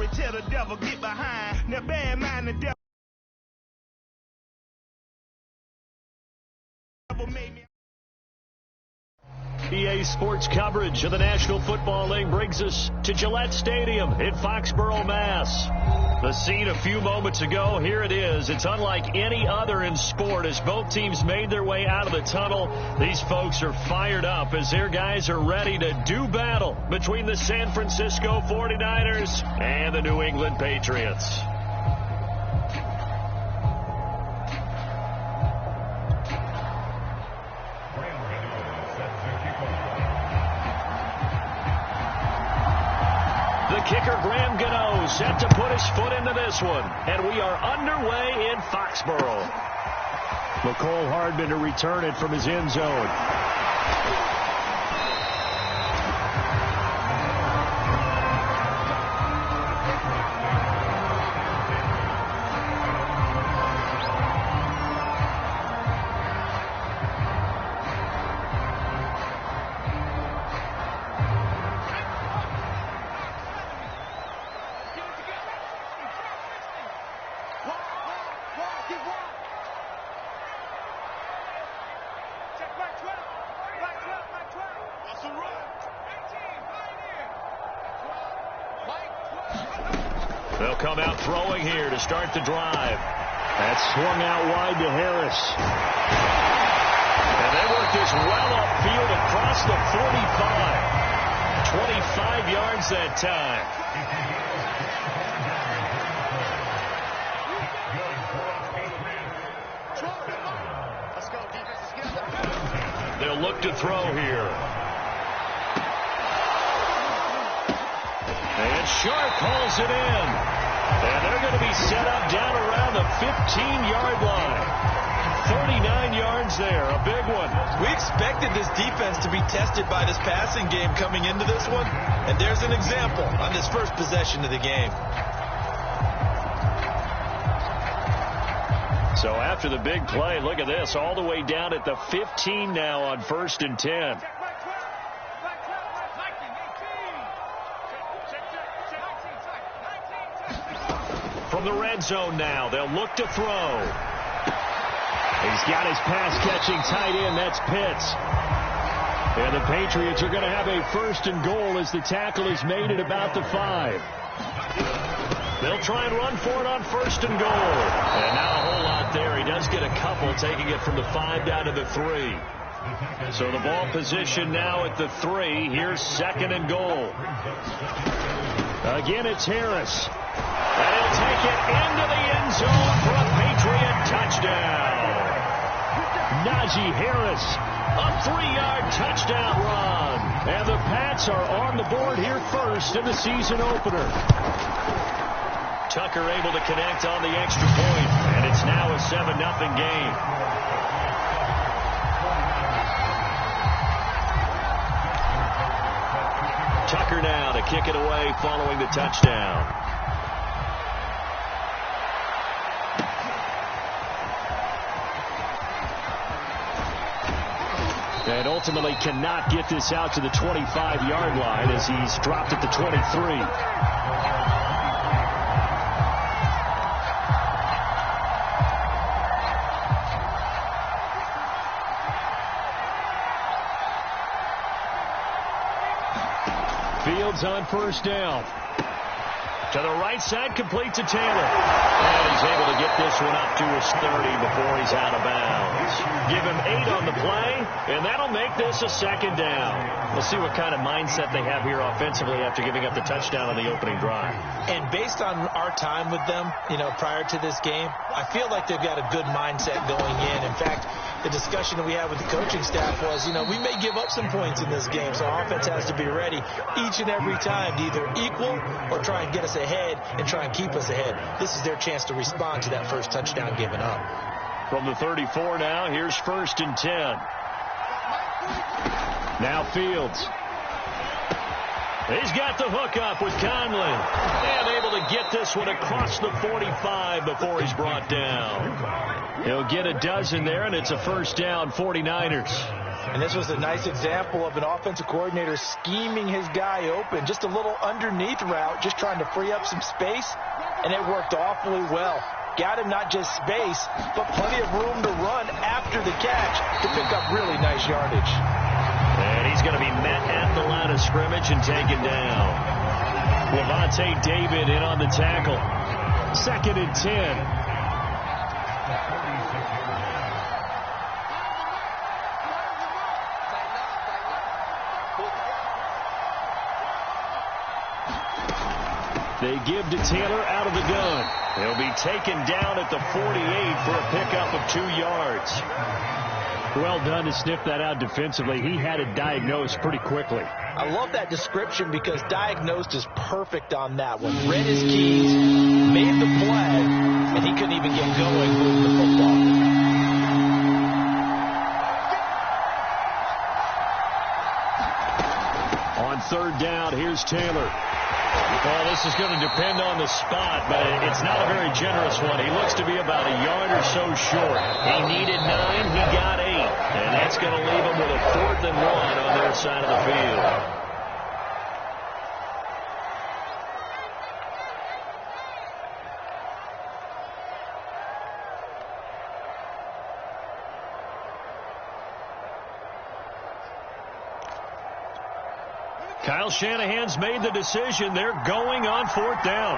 glory, tell the devil get behind. Now bad mind the devil made me. EA Sports coverage of the National Football League brings us to Gillette Stadium in Foxborough, Mass. The scene a few moments ago, here it is. It's unlike any other in sport as both teams made their way out of the tunnel. These folks are fired up as their guys are ready to do battle between the San Francisco 49ers and the New England Patriots. Kicker Graham Gano set to put his foot into this one. And we are underway in Foxborough. McCole Hardman to return it from his end zone. They'll come out throwing here to start the drive. That's swung out wide to Harris. And they work this well upfield across the 45. 25 yards that time. They'll look to throw here. And Sharp calls it in. And they're going to be set up down around the 15-yard line. 39 yards there, a big one. We expected this defense to be tested by this passing game coming into this one. And there's an example on this first possession of the game. So after the big play, look at this, all the way down at the 15 now on 1st and 10. From the red zone now, they'll look to throw. He's got his pass-catching tight end, that's Pitts. And the Patriots are going to have a 1st and goal as the tackle is made at about the 5. They'll try and run for it on 1st and goal. And not a whole lot there. He does get a couple, taking it from the 5 down to the 3. So the ball position now at the 3. Here's 2nd and goal. Again, it's Harris. And he'll take it into the end zone for a Patriot touchdown. Najee Harris, a 3-yard touchdown run. And the Pats are on the board here first in the season opener. Tucker able to connect on the extra point, and it's now a 7-0 game. Tucker now to kick it away following the touchdown. And ultimately cannot get this out to the 25-yard line as he's dropped at the 23. Fields on 1st down. To the right side, complete to Taylor. And he's able to get this one up to his 30 before he's out of bounds. Give him 8 on the play, and that'll make this a 2nd down. We'll see what kind of mindset they have here offensively after giving up the touchdown on the opening drive. And based on our time with them, prior to this game, I feel like they've got a good mindset going in. In fact, the discussion that we had with the coaching staff was, we may give up some points in this game, so our offense has to be ready each and every time to either equal or try and get us ahead and try and keep us ahead. This is their chance to respond to that first touchdown given up. From the 34 now, here's 1st and 10. Now Fields. He's got the hook up with Conley. And able to get this one across the 45 before he's brought down. He'll get a dozen there, and it's a 1st down, 49ers. And this was a nice example of an offensive coordinator scheming his guy open. Just a little underneath route, just trying to free up some space, and it worked awfully well. Got him not just space, but plenty of room to run after the catch to pick up really nice yardage. And he's going to be met at the line of scrimmage and taken down. Levante David in on the tackle. 2nd and 10. They give to Taylor out of the gun. He'll be taken down at the 48 for a pickup of 2 yards. Well done to sniff that out defensively. He had it diagnosed pretty quickly. I love that description because diagnosed is perfect on that one. Read his keys, made the play, and he couldn't even get going moving the football. On 3rd down, here's Taylor. Well, this is going to depend on the spot, but it's not a very generous one. He looks to be about a yard or so short. He needed 9, he got 8. And that's going to leave him with a 4th and 1 on their side of the field. Kyle Shanahan's made the decision. They're going on 4th down.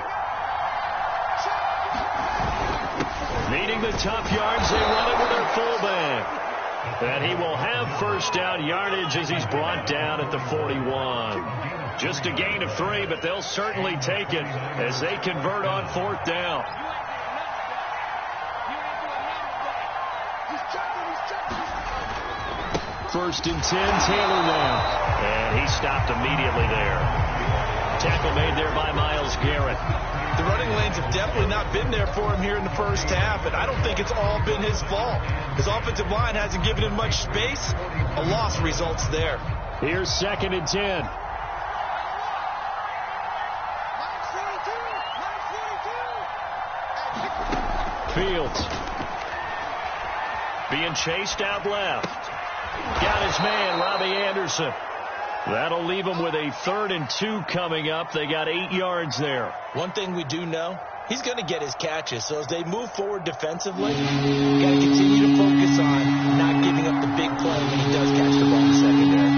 Needing the tough yards, they run it with their fullback. And he will have 1st down yardage as he's brought down at the 41. Just a gain of 3, but they'll certainly take it as they convert on 4th down. First and 10, Taylor now. And he stopped immediately there. Tackle made there by Myles Garrett. The running lanes have definitely not been there for him here in the first half, and I don't think it's all been his fault. His offensive line hasn't given him much space. A loss results there. Here's 2nd and 10. Fields being chased out left. Got his man, Robbie Anderson. That'll leave him with a 3rd and 2 coming up. They got 8 yards there. One thing we do know, he's going to get his catches. So as they move forward defensively, got to continue to focus on not giving up the big play when he does catch the ball in the secondary.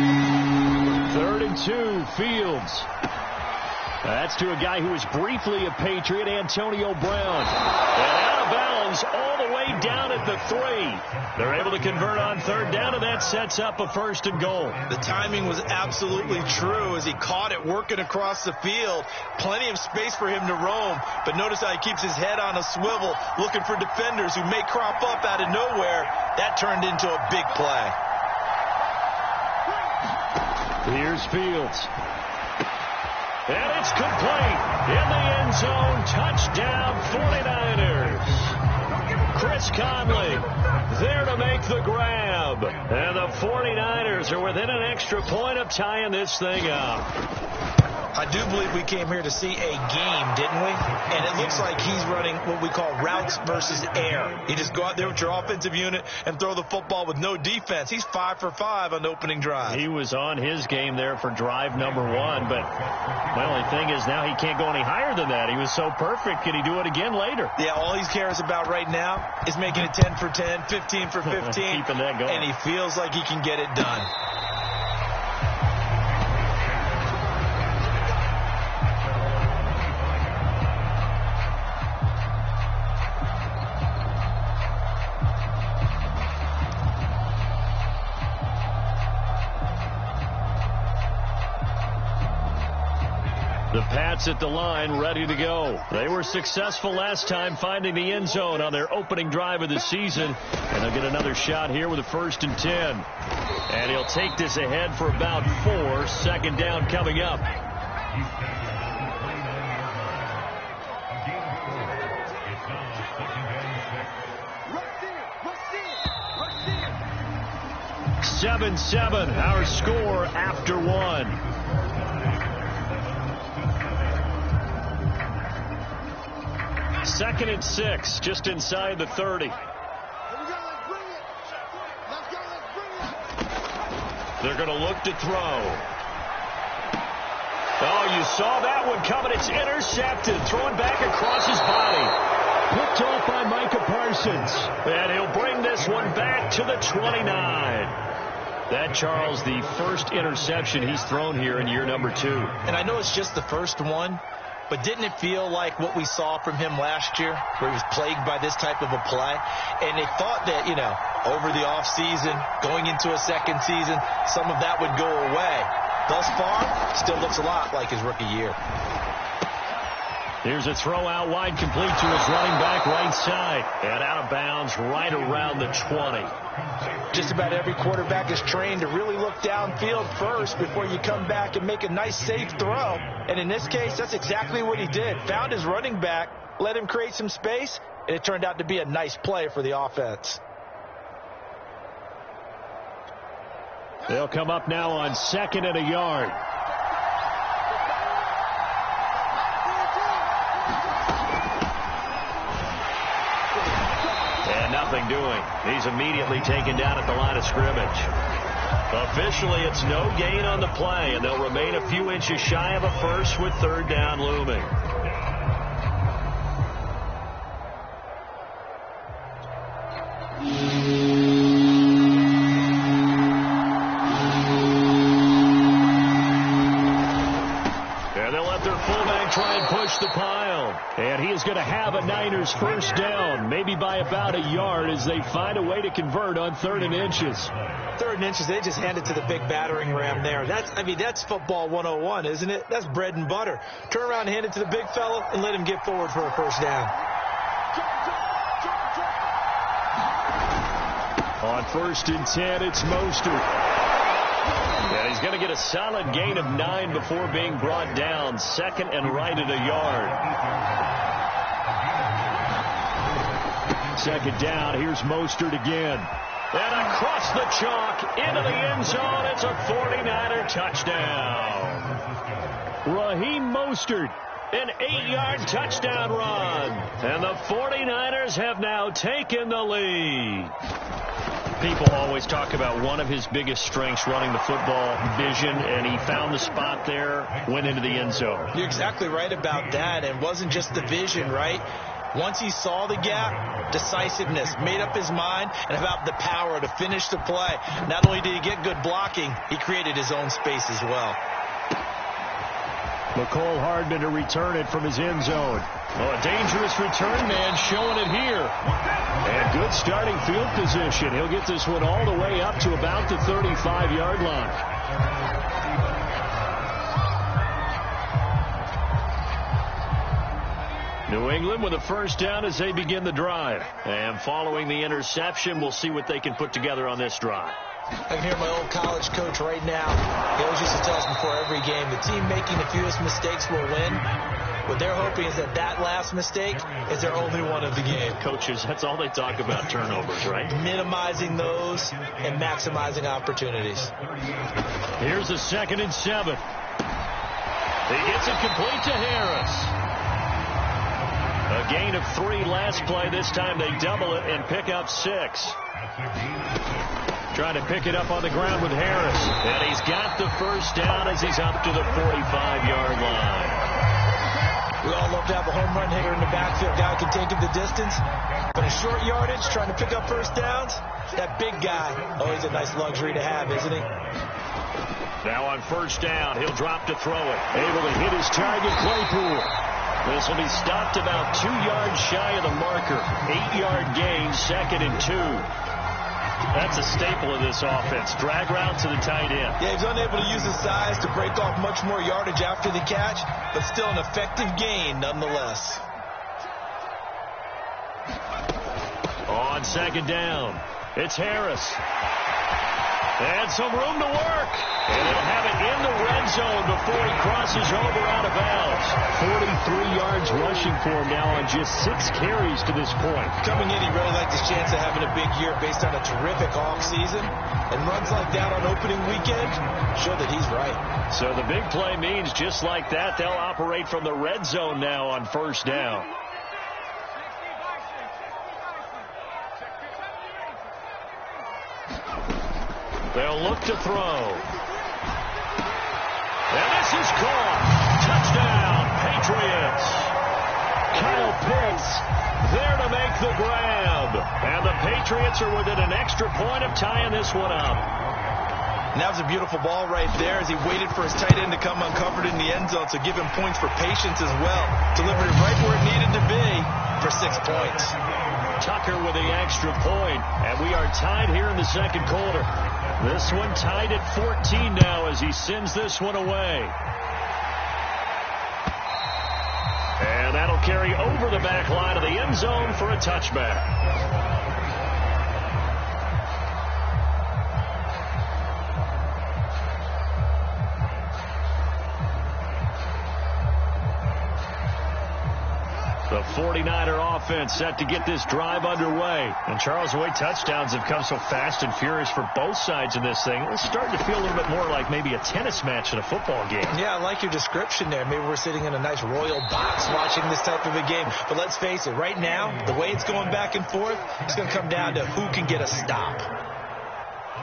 3rd and 2, Fields. That's to a guy who was briefly a Patriot, Antonio Brown. And out of bounds all the way down at the 3. They're able to convert on 3rd down, and that sets up a 1st and goal. The timing was absolutely true as he caught it working across the field. Plenty of space for him to roam, but notice how he keeps his head on a swivel, looking for defenders who may crop up out of nowhere. That turned into a big play. Here's Fields. And it's complete in the end zone. Touchdown 49ers. Chris Conley there to make the grab. And the 49ers are within an extra point of tying this thing up. I do believe we came here to see a game, didn't we? And it looks like he's running what we call routes versus air. You just go out there with your offensive unit and throw the football with no defense. He's 5 for 5 on the opening drive. He was on his game there for drive number 1, but my only thing is now he can't go any higher than that. He was so perfect. Can he do it again later? Yeah, all he cares about right now is making it 10 for 10, 15 for 15. Keeping that going. And he feels like he can get it done. The Pats at the line, ready to go. They were successful last time finding the end zone on their opening drive of the season. And they'll get another shot here with a 1st and 10. And he'll take this ahead for about 4. 2nd down coming up. Rush 7-7, our score after 1. Second and 6, just inside the 30. They're going to look to throw. Oh, you saw that one coming. It's intercepted. Thrown back across his body. Picked off by Micah Parsons. And he'll bring this one back to the 29. That, Charles, the first interception he's thrown here in year number 2. And I know it's just the first one, but didn't it feel like what we saw from him last year, where he was plagued by this type of a play? And they thought that, over the offseason, going into a second season, some of that would go away. Thus far, still looks a lot like his rookie year. Here's a throw out wide, complete to his running back right side. And out of bounds right around the 20. Just about every quarterback is trained to really look downfield first before you come back and make a nice, safe throw. And in this case, that's exactly what he did. Found his running back, let him create some space, and it turned out to be a nice play for the offense. They'll come up now on 2nd and a yard. And nothing doing. He's immediately taken down at the line of scrimmage. Officially, it's no gain on the play, and they'll remain a few inches shy of a first with 3rd down looming. Try and push the pile. And he is going to have a Niners first down, maybe by about a yard as they find a way to convert on 3rd and inches. 3rd and inches, they just hand it to the big battering ram there. That's football 101, isn't it? That's bread and butter. Turn around and hand it to the big fella and let him get forward for a first down. On 1st and 10, it's Mostert. And he's going to get a solid gain of 9 before being brought down. 2nd and right at a yard. 2nd down. Here's Mostert again. And across the chalk into the end zone. It's a 49er touchdown. Raheem Mostert, an 8-yard touchdown run. And the 49ers have now taken the lead. People always talk about one of his biggest strengths, running the football, vision, and he found the spot there, went into the end zone. You're exactly right about that. And it wasn't just the vision, right? Once he saw the gap, decisiveness, made up his mind, and about the power to finish the play. Not only did he get good blocking, he created his own space as well. McCole Hardman to return it from his end zone. Oh, a dangerous return man showing it here. And good starting field position. He'll get this one all the way up to about the 35-yard line. New England with a first down as they begin the drive. And following the interception, we'll see what they can put together on this drive. I can hear my old college coach right now. He always used to tell us before every game, the team making the fewest mistakes will win. What they're hoping is that last mistake is their only one of the game. Coaches, that's all they talk about, turnovers, right? Minimizing those and maximizing opportunities. Here's a 2nd and 7. He gets it complete to Harris. A gain of 3 last play. This time they double it and pick up 6. Trying to pick it up on the ground with Harris. And he's got the first down as he's up to the 45-yard line. We all love to have a home run hitter in the backfield. Guy can take it the distance. But in short yardage, trying to pick up first downs, that big guy, always a nice luxury to have, isn't he? Now on first down, he'll drop to throw it. Able to hit his target, Claypool. This will be stopped about 2 yards shy of the marker. 8-yard gain, 2nd and 2. That's a staple of this offense. Drag route to the tight end. Yeah, he's unable to use his size to break off much more yardage after the catch, but still an effective gain nonetheless. On 2nd down, it's Harris. And some room to work. And he'll have it in the red zone before he crosses over out of bounds. 43 yards rushing for him now on just 6 carries to this point. Coming in, he really liked his chance of having a big year based on a terrific offseason. And runs like that on opening weekend show that he's right. So the big play means just like that, they'll operate from the red zone now on first down. They'll look to throw. And this is caught. Touchdown, Patriots. Kyle Pitts there to make the grab. And the Patriots are within an extra point of tying this one up. And that was a beautiful ball right there as he waited for his tight end to come uncovered in the end zone. So give him points for patience as well. Delivered it right where it needed to be for 6 points. Tucker with the extra point. And we are tied here in the second quarter. This one tied at 14 now as he sends this one away. And that'll carry over the back line of the end zone for a touchback. The 49er offense set to get this drive underway. And Charles, the way touchdowns have come so fast and furious for both sides of this thing, it's starting to feel a little bit more like maybe a tennis match in a football game. Yeah, I like your description there. Maybe we're sitting in a nice royal box watching this type of a game. But let's face it, right now, the way it's going back and forth, it's going to come down to who can get a stop.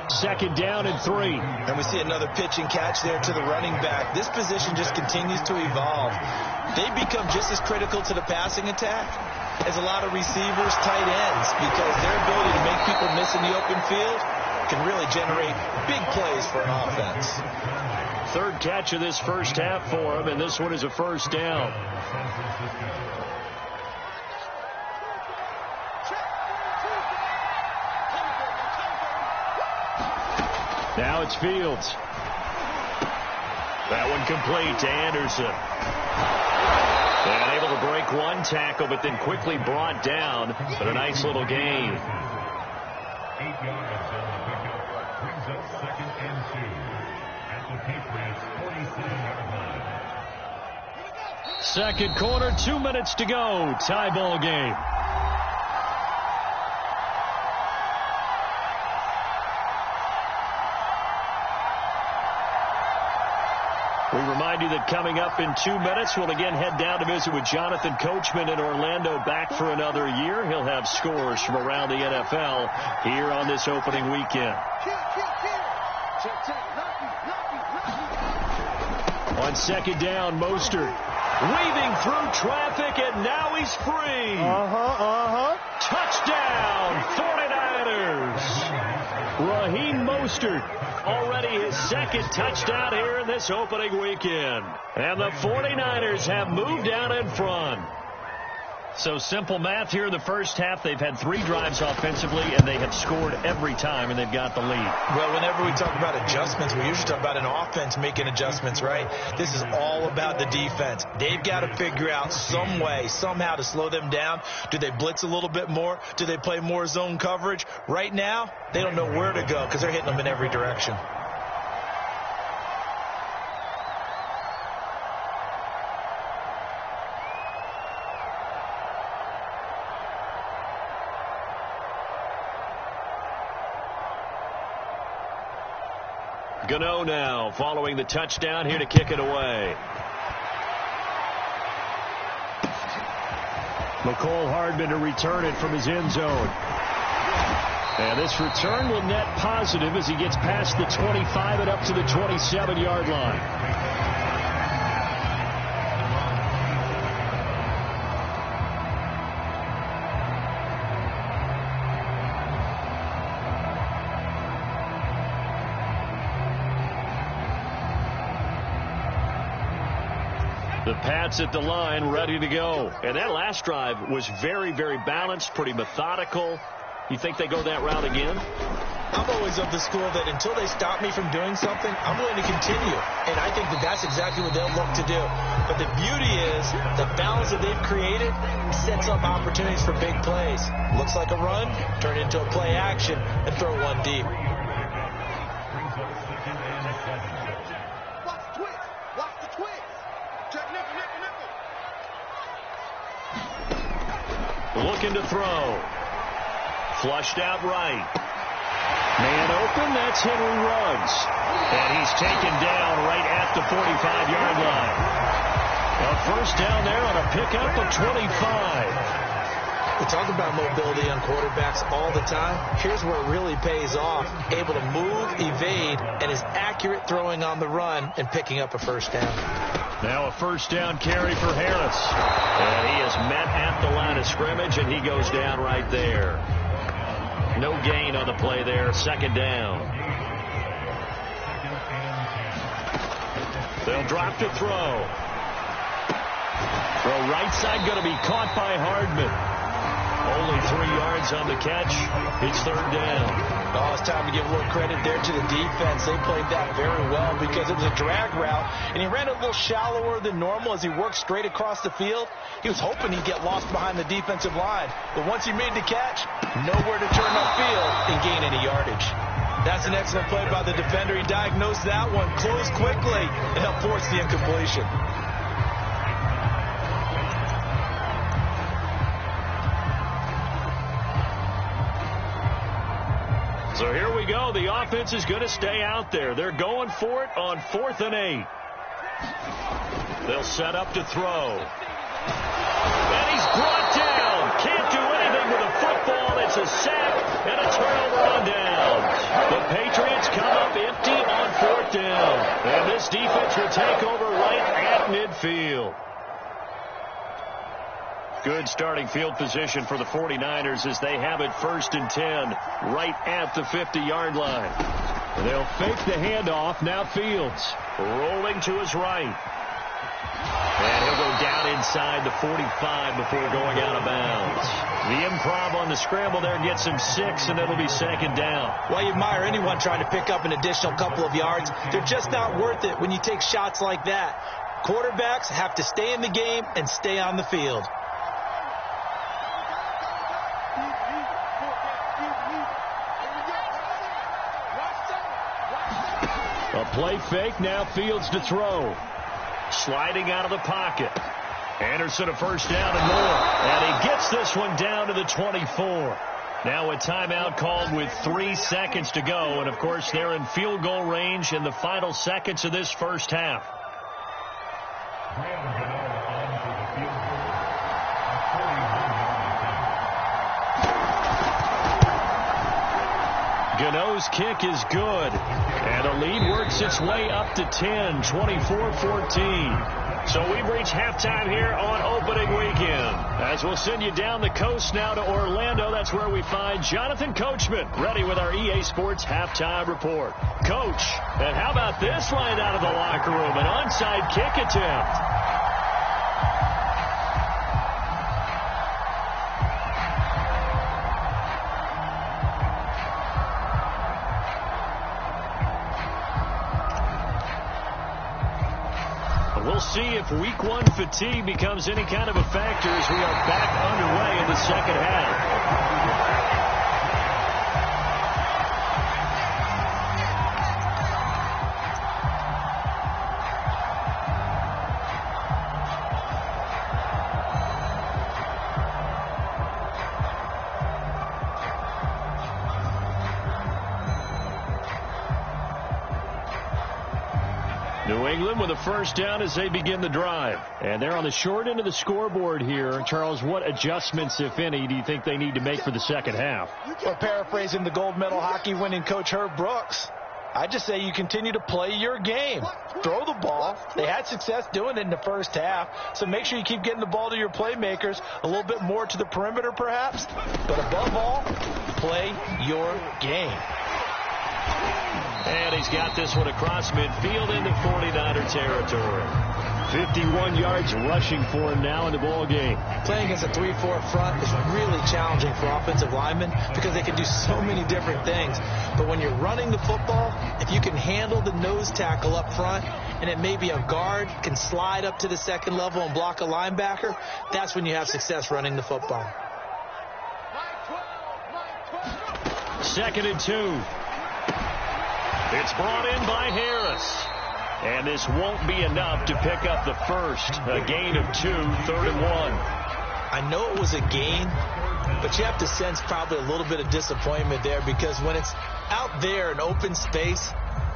Second down and 3. And we see another pitch and catch there to the running back. This position just continues to evolve. They become just as critical to the passing attack as a lot of receivers, tight ends, because their ability to make people miss in the open field can really generate big plays for an offense. Third catch of this first half for him, and this one is a first down. Now it's Fields. That one complete to Anderson. And able to break one tackle, but then quickly brought down. But a nice little gain. 8 yards on the pickup. Brings up 2nd and 2 at the Patriots' 47-yard line. Second quarter, 2 minutes to go. Tie ball game. We remind you that coming up in 2 minutes, we'll again head down to visit with Jonathan Coachman in Orlando, back for another year. He'll have scores from around the NFL here on this opening weekend. On second down, Mostert weaving through traffic, and now he's free. Touchdown, 49ers. Raheem Mostert, already his second touchdown here in this opening weekend. And the 49ers have moved out in front. So simple math here in the first half. They've had 3 drives offensively, and they have scored every time, and they've got the lead. Well, whenever we talk about adjustments, we usually talk about an offense making adjustments, right? This is all about the defense. They've got to figure out some way, somehow to slow them down. Do they blitz a little bit more? Do they play more zone coverage? Right now, they don't know where to go because they're hitting them in every direction. Gano now following the touchdown here to kick it away. McCole Hardman to return it from his end zone. And this return will net positive as he gets past the 25 and up to the 27-yard line. The Pats at the line, ready to go. And that last drive was very, very balanced, pretty methodical. You think they go that route again? I'm always of the school that until they stop me from doing something, I'm willing to continue. And I think that that's exactly what they'll look to do. But the beauty is the balance that they've created sets up opportunities for big plays. Looks like a run, turn it into a play action, and throw one deep. Looking to throw. Flushed out right. Man open, that's Henry Ruggs. And he's taken down right at the 45-yard line. A first down there on a pickup of 25. We talk about mobility on quarterbacks all the time. Here's where it really pays off. Able to move, evade, and is accurate throwing on the run and picking up a first down. Now a first down carry for Harris. And he is met at the line of scrimmage, and he goes down right there. No gain on the play there. Second down. They'll drop to throw. Throw right side going to be caught by Hardman. Only 3 yards on the catch. It's third down. Oh, it's time to give a little credit there to the defense. They played that very well because it was a drag route, and he ran a little shallower than normal as he worked straight across the field. He was hoping he'd get lost behind the defensive line, but once he made the catch, nowhere to turn upfield and gain any yardage. That's an excellent play by the defender. He diagnosed that one, closed quickly, and helped force the incompletion. So here we go. The offense is going to stay out there. They're going for it on 4th and 8. They'll set up to throw. And he's brought down. Can't do anything with a football. It's a sack and a turnover on downs. The Patriots come up empty on 4th down. And this defense will take over right at midfield. Good starting field position for the 49ers as they have it 1st and 10 right at the 50-yard line. They'll fake the handoff. Now Fields rolling to his right. And he'll go down inside the 45 before going out of bounds. The improv on the scramble there gets him 6, and it'll be second down. Well, you admire anyone trying to pick up an additional couple of yards. They're just not worth it when you take shots like that. Quarterbacks have to stay in the game and stay on the field. A play fake, now Fields to throw. Sliding out of the pocket. Anderson a first down and more. And he gets this one down to the 24. Now a timeout called with 3 seconds to go. And, of course, they're in field goal range in the final seconds of this first half. Gano's kick is good. And the lead works its way up to 10, 24-14. So we've reached halftime here on opening weekend. As we'll send you down the coast now to Orlando, that's where we find Jonathan Coachman, ready with our EA Sports halftime report. Coach, and how about this line out of the locker room? An onside kick attempt. We'll see if week 1 fatigue becomes any kind of a factor as we are back underway in the second half. New England with a first down as they begin the drive. And they're on the short end of the scoreboard here. Charles, what adjustments, if any, do you think they need to make for the second half? Well, paraphrasing the gold medal hockey winning coach Herb Brooks, I just say you continue to play your game. Throw the ball. They had success doing it in the first half, so make sure you keep getting the ball to your playmakers, a little bit more to the perimeter perhaps, but above all, play your game. And he's got this one across midfield into 49er territory. 51 yards rushing for him now in the ball game. Playing against a 3-4 front is really challenging for offensive linemen because they can do so many different things. But when you're running the football, if you can handle the nose tackle up front, and it may be a guard can slide up to the second level and block a linebacker, that's when you have success running the football. 2nd and 2. It's brought in by Harris. And this won't be enough to pick up the first. A gain of 2, 3rd and 1. I know it was a gain, but you have to sense probably a little bit of disappointment there because when it's out there in open space,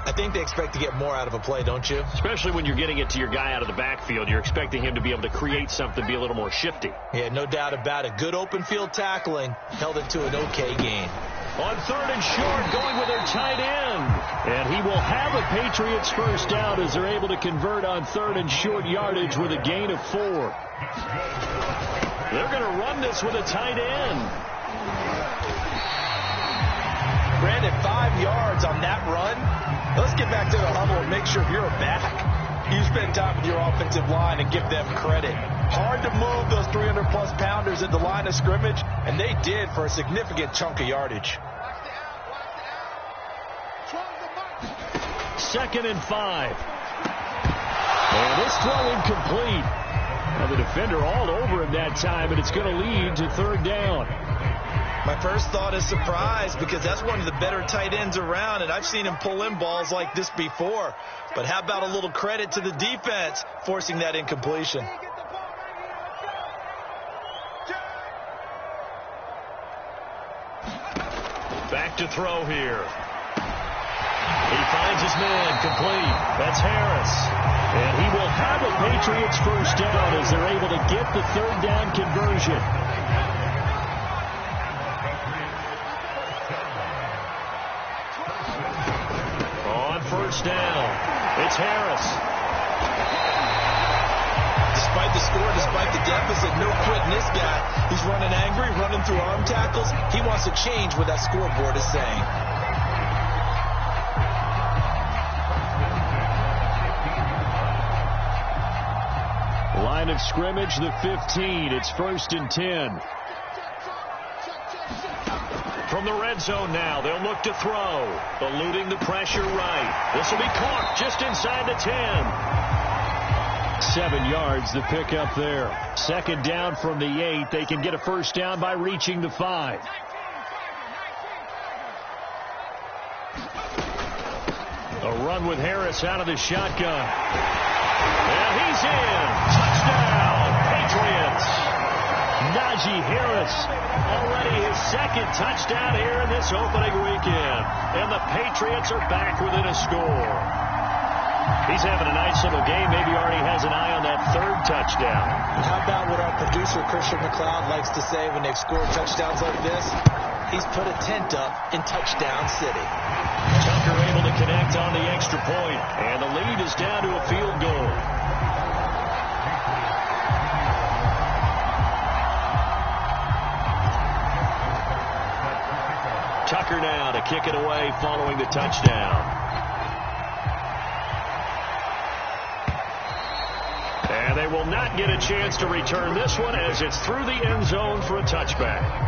I think they expect to get more out of a play, don't you? Especially when you're getting it to your guy out of the backfield. You're expecting him to be able to create something, be a little more shifty. Yeah, no doubt about it. Good open field tackling held it to an okay gain. On 3rd and short, going with their tight end. And he will have a Patriots first down as they're able to convert on 3rd and short yardage with a gain of 4. They're going to run this with a tight end. Brandon, 5 yards on that run. Let's get back to the huddle and make sure you're back. You spend time with your offensive line and give them credit. Hard to move those 300-plus pounders at the line of scrimmage, and they did for a significant chunk of yardage. 2nd and 5. And this throw incomplete. Now the defender all over him that time, and it's going to lead to 3rd down. My first thought is surprise, because that's one of the better tight ends around, and I've seen him pull in balls like this before. But how about a little credit to the defense forcing that incompletion? Back to throw here. He finds his man complete. That's Harris. And he will have a Patriots first down as they're able to get the 3rd down conversion. On 1st down, it's Harris. Despite the score, despite the deficit, no quitting this guy. He's running angry, running through arm tackles. He wants to change what that scoreboard is saying. Line of scrimmage, the 15. It's 1st and 10. From the red zone now, they'll look to throw. Eluding the pressure right. This will be caught just inside the 10. 7 yards the pick up there. 2nd down from the 8. They can get a first down by reaching the 5. A run with Harris out of the shotgun. And he's in. Touchdown, Patriots. Najee Harris, already his 2nd touchdown here in this opening weekend. And the Patriots are back within a score. He's having a nice little game. Maybe already has an eye on that 3rd touchdown. How about what our producer, Christian McLeod, likes to say when they've scored touchdowns like this? He's put a tent up in Touchdown City. Tucker able to connect on the extra point, and the lead is down to a field goal. Tucker now to kick it away following the touchdown. And they will not get a chance to return this one as it's through the end zone for a touchback.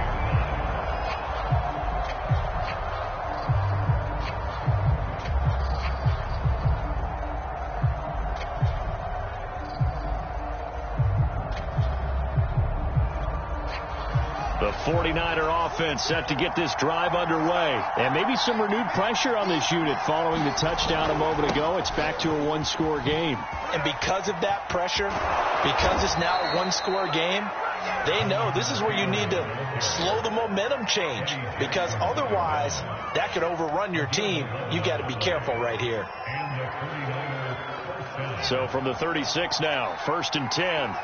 The 49er offense set to get this drive underway. And maybe some renewed pressure on this unit following the touchdown a moment ago. It's back to a 1-score game. And because of that pressure, because it's now a 1-score game, they know this is where you need to slow the momentum change. Because otherwise, that could overrun your team. You got to be careful right here. So from the 36 now, 1st and 10.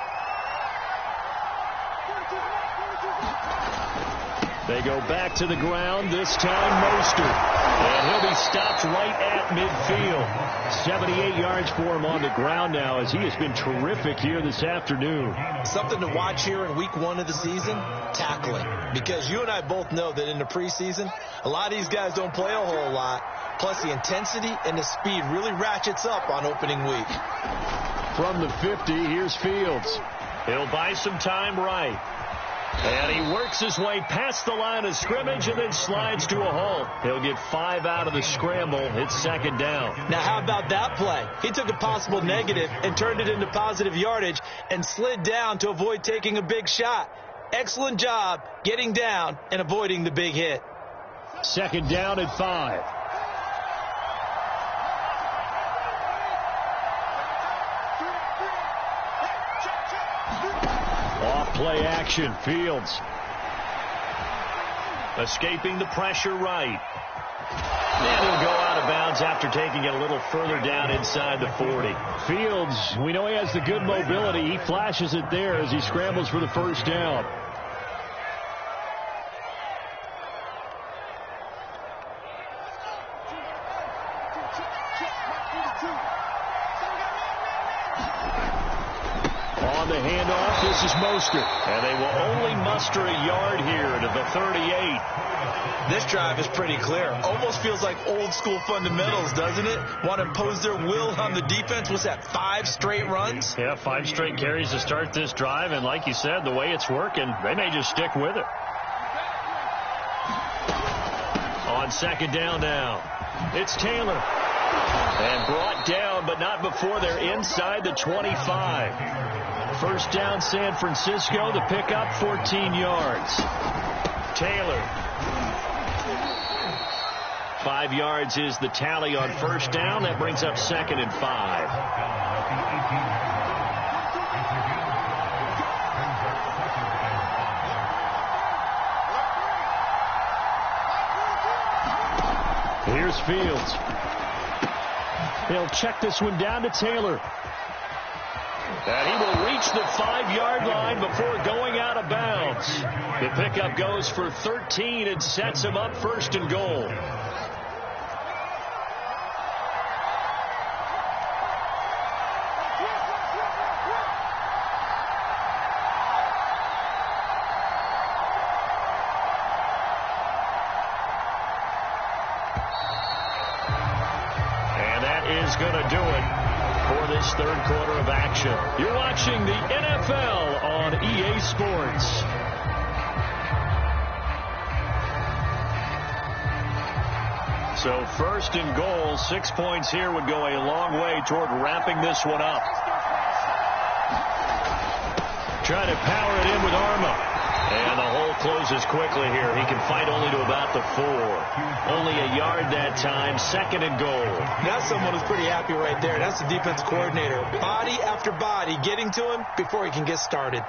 They go back to the ground, this time Mostert. And he'll be stopped right at midfield. 78 yards for him on the ground now as he has been terrific here this afternoon. Something to watch here in week 1 of the season, tackling. Because you and I both know that in the preseason, a lot of these guys don't play a whole lot. Plus the intensity and the speed really ratchets up on opening week. From the 50, here's Fields. He'll buy some time right. And he works his way past the line of scrimmage and then slides to a halt. He'll get 5 out of the scramble. It's 2nd down. Now, how about that play? He took a possible negative and turned it into positive yardage and slid down to avoid taking a big shot. Excellent job getting down and avoiding the big hit. 2nd down at 5. Play action, Fields. Escaping the pressure right. And he'll go out out of bounds after taking it a little further down inside the 40. Fields, we know he has the good mobility. He flashes it there as he scrambles for the first down. On the handoff, this is Mostert. And they will only muster a yard here to the 38. This drive is pretty clear. Almost feels like old school fundamentals, doesn't it? Want to impose their will on the defense. What's that, 5 straight runs? Yeah, 5 straight carries to start this drive. And like you said, the way it's working, they may just stick with it. On second down now, it's Taylor. And brought down, but not before they're inside the 25. First down, San Francisco. The pickup, 14 yards. Taylor. 5 yards is the tally on first down. That brings up 2nd and 5. Here's Fields. They'll check this one down to Taylor. And he will reach the 5-yard line before going out of bounds. The pickup goes for 13 and sets him up 1st and goal. And that is going to do it for this third quarter of action. You're watching the NFL on EA Sports. So 1st and goal, 6 points here would go a long way toward wrapping this one up. Trying to power it in with Arma. And the hole closes quickly here. He can fight only to about the 4. Only a yard that time. 2nd and goal. That's someone who's pretty happy right there. That's the defense coordinator. Body after body getting to him before he can get started.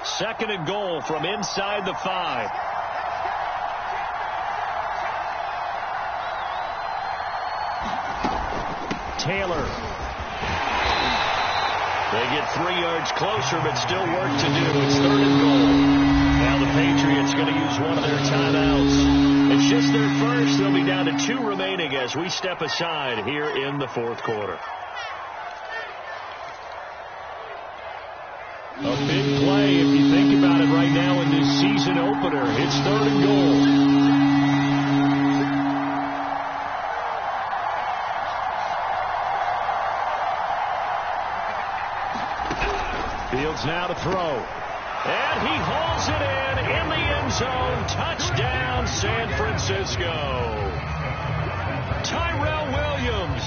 2nd and goal from inside the 5. Taylor. They get 3 yards closer, but still work to do. It's 3rd and goal. Now the Patriots going to use one of their timeouts. It's just their first. They'll be down to 2 remaining as we step aside here in the 4th quarter. A big play if you think about it right now in this season opener. It's 3rd and goal. Fields now to throw. And he hauls it in the end zone. Touchdown, San Francisco. Tyrell Williams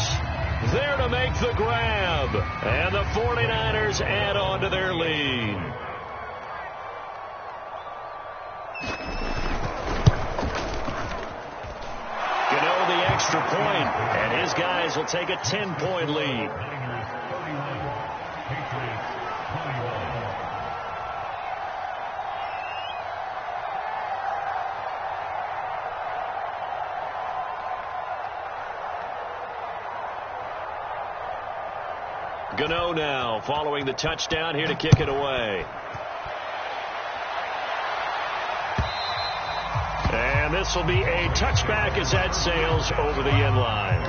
there to make the grab. And the 49ers add on to their lead. Gano the extra point, and his guys will take a 10-point lead. Gano now following the touchdown here to kick it away. And this will be a touchback as that sails over the end line.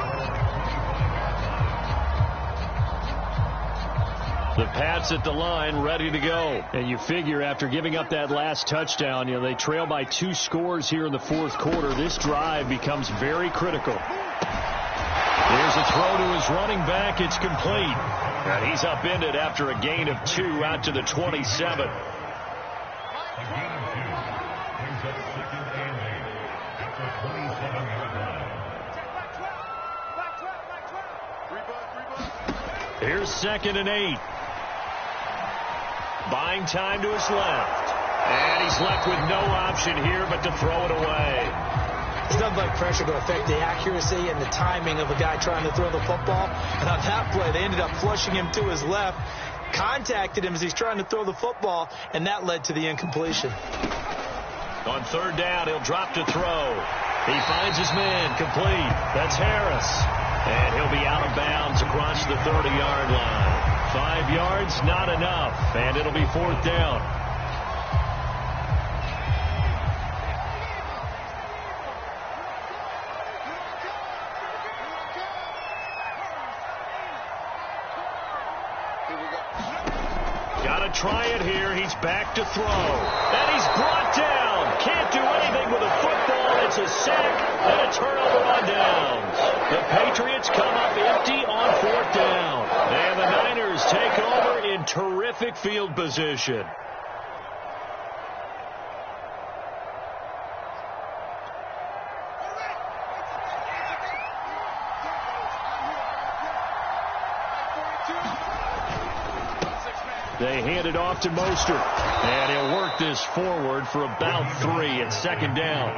The Pats at the line ready to go. And you figure after giving up that last touchdown, you know, they trail by 2 scores here in the 4th quarter. This drive becomes very critical. Here's a throw to his running back. It's complete. And he's upended after a gain of 2 out to the 27. Here's 2nd and 8. Buying time to his left. And he's left with no option here but to throw it away. It's nothing like pressure to affect the accuracy and the timing of a guy trying to throw the football. And on that play, they ended up flushing him to his left, contacted him as he's trying to throw the football, and that led to the incompletion. On 3rd down, he'll drop to throw. He finds his man, complete. That's Harris. And he'll be out of bounds across the 30-yard line. 5 yards, not enough. And it'll be 4th down. Got to try it here. He's back to throw. And he's brought down. Can't do anything with a football. It's a sack and a turnover on downs. The Patriots come up empty on 4th down. And the Niners take over in terrific field position. They hand it off to Mostert, and he'll work this forward for about 3. It's 2nd down.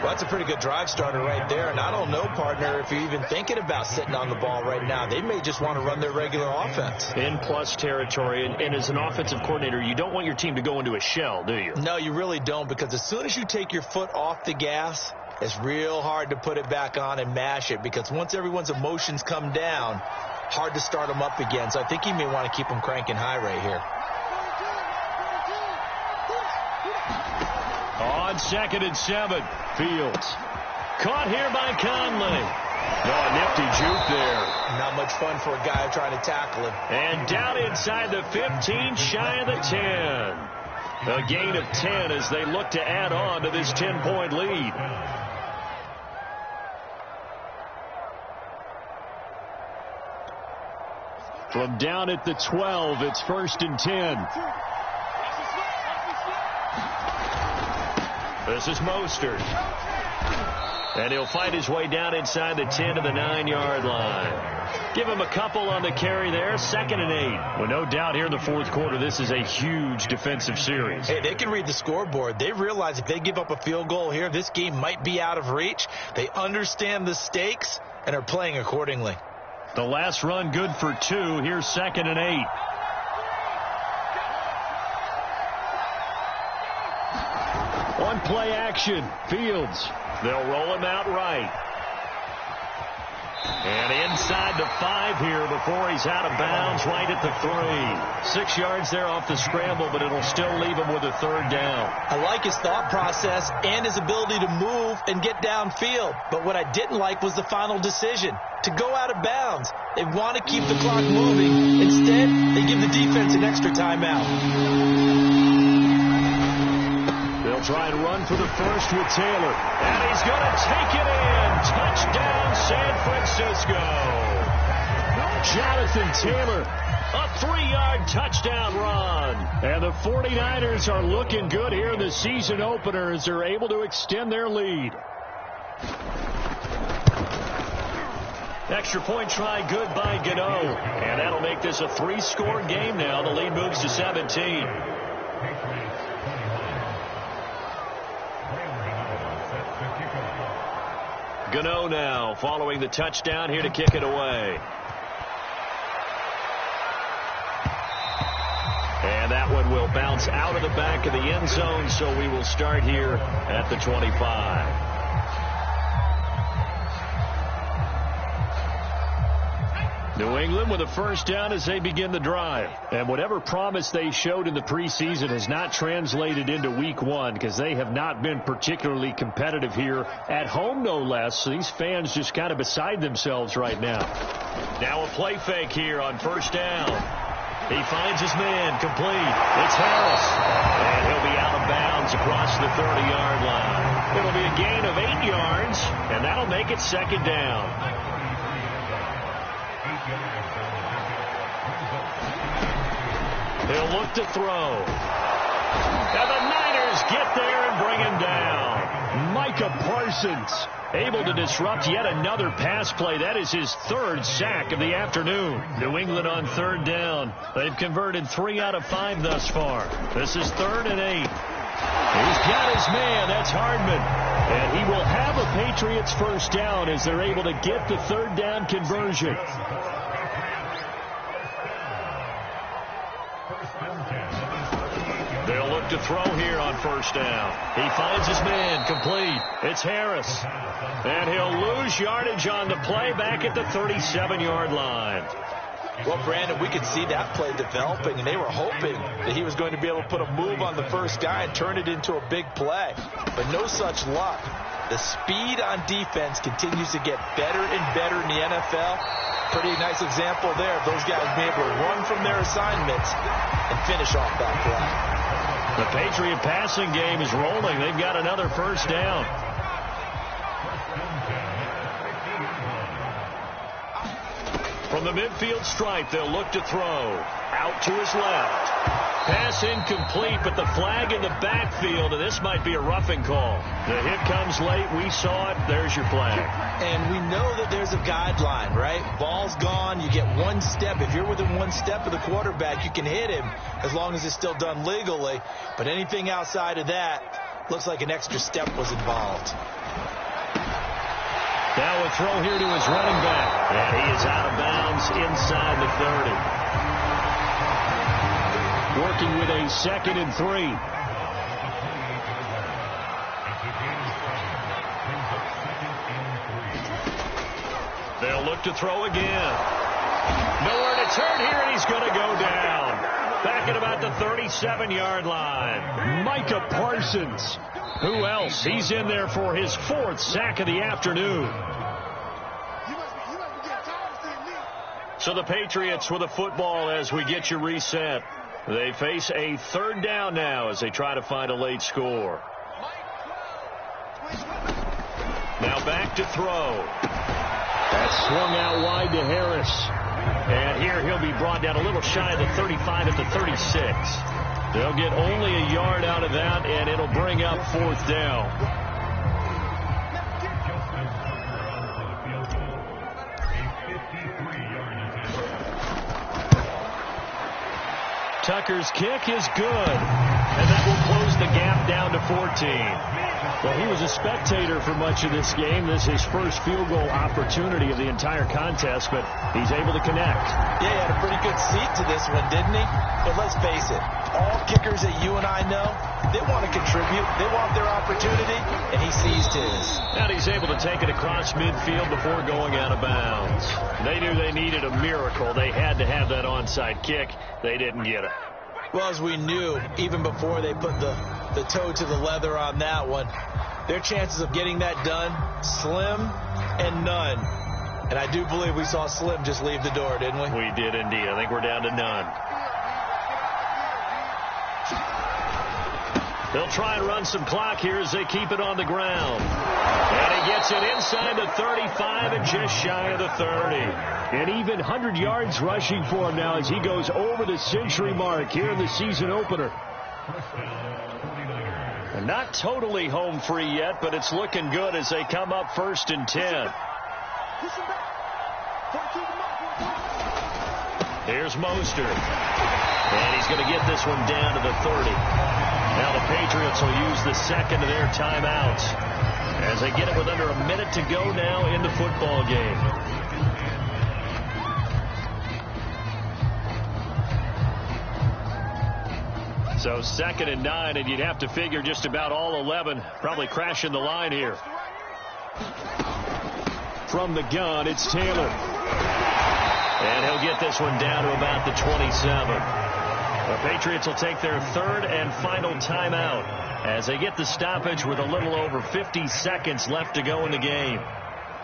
Well, that's a pretty good drive starter right there, and I don't know, partner, if you're even thinking about sitting on the ball right now. They may just want to run their regular offense. In plus territory, and as an offensive coordinator, you don't want your team to go into a shell, do you? No, you really don't, because as soon as you take your foot off the gas, it's real hard to put it back on and mash it, because once everyone's emotions come down, hard to start them up again. So I think he may want to keep them cranking high right here. On 2nd and 7, Fields. Caught here by Conley. Oh, a nifty juke there. Not much fun for a guy trying to tackle him. And down inside the 15, shy of the 10. A gain of 10 as they look to add on to this 10-point lead. From down at the 12, it's 1st and 10. This is Mostert. And he'll fight his way down inside the 10 to the 9-yard line. Give him a couple on the carry there. 2nd and 8. Well, no doubt here in the 4th quarter, this is a huge defensive series. Hey, they can read the scoreboard. They realize if they give up a field goal here, this game might be out of reach. They understand the stakes and are playing accordingly. The last run good for 2. Here's 2nd and 8. On play action, Fields. They'll roll him out right. And inside the 5 here before he's out of bounds right at the 3. 6 yards there off the scramble, but it'll still leave him with a 3rd down. I like his thought process and his ability to move and get downfield. But what I didn't like was the final decision, to go out of bounds. They want to keep the clock moving. Instead, they give the defense an extra timeout. They'll try and run for the first with Taylor. And he's going to take it in. Touchdown, San Francisco. Jonathan Taylor, a 3-yard touchdown run. And the 49ers are looking good here in the season opener as they're able to extend their lead. Extra point try good by Gano. And that'll make this a 3-score game now. The lead moves to 17. Gano now following the touchdown here to kick it away. And that one will bounce out of the back of the end zone, so we will start here at the 25. New England with a first down as they begin the drive. And whatever promise they showed in the preseason has not translated into week 1 because they have not been particularly competitive here at home, no less. So these fans just kind of beside themselves right now. Now a play fake here on first down. He finds his man, complete. It's Harris. And he'll be out of bounds across the 30-yard line. It'll be a gain of 8 yards, and that'll make it second down. They'll look to throw. And the Niners get there and bring him down. Micah Parsons able to disrupt yet another pass play. That is his 3rd sack of the afternoon. New England on 3rd down. They've converted 3 out of 5 thus far. This is 3rd and 8. He's got his man. That's Hardman. And he will have a Patriots first down as they're able to get the 3rd down conversion. They'll look to throw here on first down. He finds his man, complete. It's Harris. And he'll lose yardage on the play back at the 37-yard line. Well, Brandon, we could see that play developing, and they were hoping that he was going to be able to put a move on the first guy and turn it into a big play. But no such luck. The speed on defense continues to get better and better in the NFL. Pretty nice example there of those guys being able to run from their assignments and finish off that play. The Patriot passing game is rolling. They've got another first down. From the midfield stripe, they'll look to throw. Out to his left. Pass incomplete, but the flag in the backfield, and this might be a roughing call. The hit comes late. We saw it. There's your flag. And we know that there's a guideline, right? Ball's gone. You get one step. If you're within one step of the quarterback, you can hit him as long as it's still done legally. But anything outside of that looks like an extra step was involved. Now a throw here to his running back. And he is out of bounds inside the 30. Working with a 2nd and 3. They'll look to throw again. Nowhere to turn here, and he's going to go down. Back at about the 37-yard line. Micah Parsons. Who else? He's in there for his 4th sack of the afternoon. So the Patriots with a football as we get you reset. They face a 3rd down now as they try to find a late score. Now back to throw. That's swung out wide to Harris. And here he'll be brought down a little shy of the 35 at the 36. They'll get only a yard out of that, and it'll bring up 4th down. Tucker's kick is good, and that will close the gap down to 14. Well, he was a spectator for much of this game. This is his first field goal opportunity of the entire contest, but he's able to connect. Yeah, he had a pretty good seat to this one, didn't he? But let's face it, all kickers that you and I know, they want to contribute. They want their opportunity, and he seized his. And he's able to take it across midfield before going out of bounds. They knew they needed a miracle. They had to have that onside kick. They didn't get it. Well, as we knew, even before they put the toe to the leather on that one, their chances of getting that done, slim and none. And I do believe we saw Slim just leave the door, didn't we? We did indeed. I think we're down to none. They'll try and run some clock here as they keep it on the ground. And he gets it inside the 35 and just shy of the 30. And even 100 yards rushing for him now as he goes over the century mark here in the season opener. And not totally home free yet, but it's looking good as they come up 1st and 10. Here's Mostert. And he's going to get this one down to the 30. Now the Patriots will use the 2nd of their timeouts as they get it with under a minute to go now in the football game. So 2nd and 9, and you'd have to figure just about all 11 probably crashing the line here. From the gun, it's Taylor. And he'll get this one down to about the 27. The Patriots will take their 3rd and final timeout as they get the stoppage with a little over 50 seconds left to go in the game.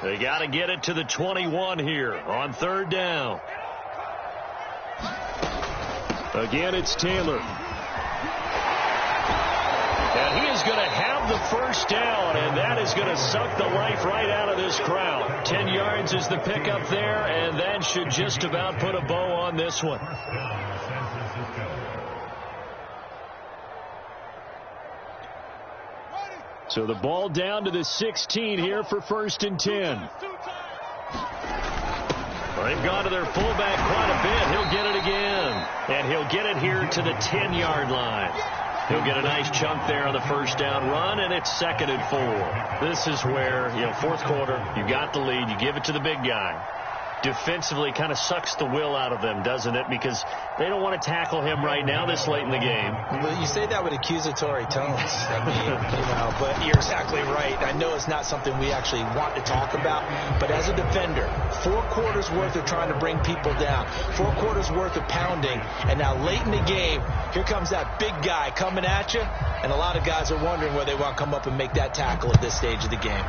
They got to get it to the 21 here on 3rd down. Again, it's Taylor. And he is going to have the first down, and that is going to suck the life right out of this crowd. 10 yards is the pickup there, and that should just about put a bow on this one. So the ball down to the 16 here for 1st and 10. Well, they've gone to their fullback quite a bit. He'll get it again. And he'll get it here to the 10-yard line. He'll get a nice chunk there on the first down run, and it's 2nd and 4. This is where, 4th quarter, you got the lead. You give it to the big guy. defensively kind of sucks the will out of them, doesn't it? Because they don't want to tackle him right now this late in the game. Well, you say that with accusatory tones. I mean, but you're exactly right. I know it's not something we actually want to talk about, but as a defender, 4 quarters worth of trying to bring people down, 4 quarters worth of pounding, and now late in the game, here comes that big guy coming at you, and a lot of guys are wondering whether they want to come up and make that tackle at this stage of the game.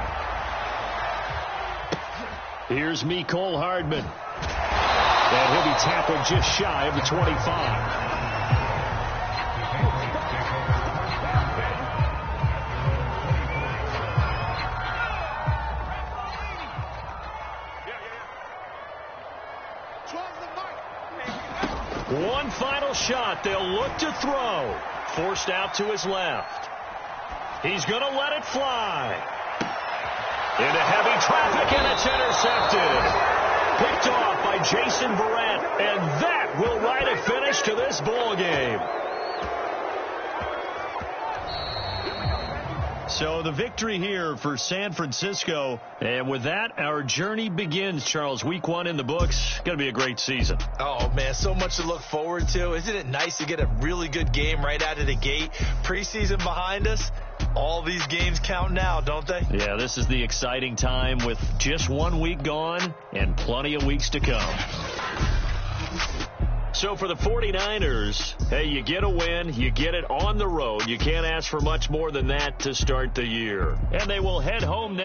Here's Mecole Hardman. And he'll be tackled just shy of the 25. One final shot. They'll look to throw. Forced out to his left. He's going to let it fly. Into heavy traffic, and it's intercepted. Picked off by Jason Verrett, and that will write a finish to this ball game. So the victory here for San Francisco. And with that, our journey begins, Charles. Week 1 in the books. Going to be a great season. Oh, man, so much to look forward to. Isn't it nice to get a really good game right out of the gate? Preseason behind us. All these games count now, don't they? Yeah, this is the exciting time with just 1 week gone and plenty of weeks to come. So for the 49ers, hey, you get a win, you get it on the road. You can't ask for much more than that to start the year. And they will head home now.